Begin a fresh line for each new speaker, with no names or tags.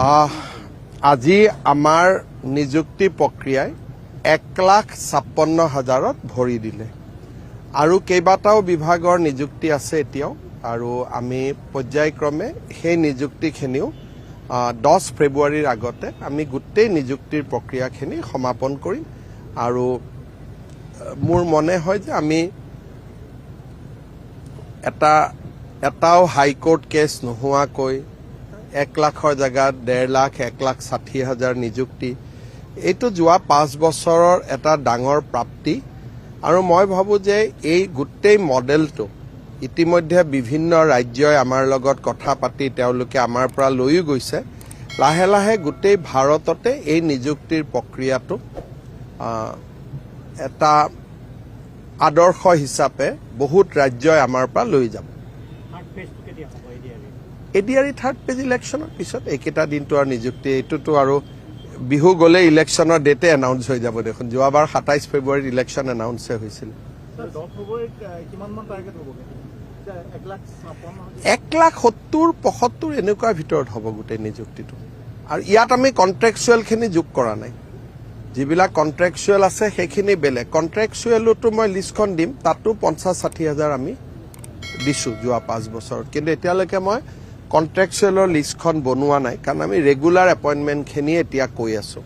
আজি আমাৰ নিযুক্তি প্ৰক্ৰিয়াই 1,56,000ত ভৰি দিলে আৰু কেইবাটাও বিভাগৰ নিযুক্তি আছে এতিয়াও আৰু আমি পৰ্যায়ক্ৰমে সেই নিযুক্তিখিনিও 10 ফেব্ৰুৱাৰীৰ আগতে আমি গোটেই নিযুক্তিৰ প্ৰক্ৰিয়াখিনি সমাপন কৰিম আৰু মোৰ মনে হয় যে আমি এটাও হাইকোৰ্ট কেছ নোহোৱাকৈ 1 লাখৰ জেগাত 1.5 লাখ 1,60,000 নিযুক্তি এইটো যোৱা 5 বছৰৰ এটা ডাঙৰ প্ৰাপ্তি আৰু মই ভাবো যে এই গোটেই মডেলটো ইতিমধ্যে বিভিন্ন ৰাজ্যই আমাৰ লগত কথা পাতি তেওঁলোকে আমাৰ পৰা লৈও গৈছে লাহে লাহে গোটেই ভাৰততে এই নিযুক্তিৰ প্ৰক্ৰিয়াটো এটা আদৰ্শ হিচাপে বহুত ৰাজ্যই আমাৰ পৰা লৈ যাব এডিআৰই থাৰ্ড পেজ ইলেকশ্যনৰ পিছত এইকেইটা দিনটো আৰু নিযুক্তি এইটোতো আৰু বিহু গ'লে ইলেকশ্যনৰ ডেটে এনাউন্স হৈ যাব দেখোন যোৱাবাৰ 27 ফেব্ৰুৱাৰীত ইলেকশ্যন এনাউন্সে হৈছিল 1,70,75 এনেকুৱা ভিতৰত হ'ব গোটেই নিযুক্তিটো আৰু ইয়াত আমি কন্ট্ৰেকচুৱেলখিনি যোগ কৰা নাই যিবিলাক কন্ট্ৰেকচুৱেল আছে সেইখিনি বেলেগ কন্ট্ৰেকচুৱেলতো মই লিষ্টখন দিম তাতো 50-60,000 আমি দিছোঁ যোৱা 5 বছৰত কিন্তু এতিয়ালৈকে মই কন্ট্ৰেকচুৱেলৰ লিষ্টখন বনোৱা নাই কাৰণ আমি ৰেগুলাৰ এপইণ্টমেণ্টখিনি এতিয়া কৈ আছোঁ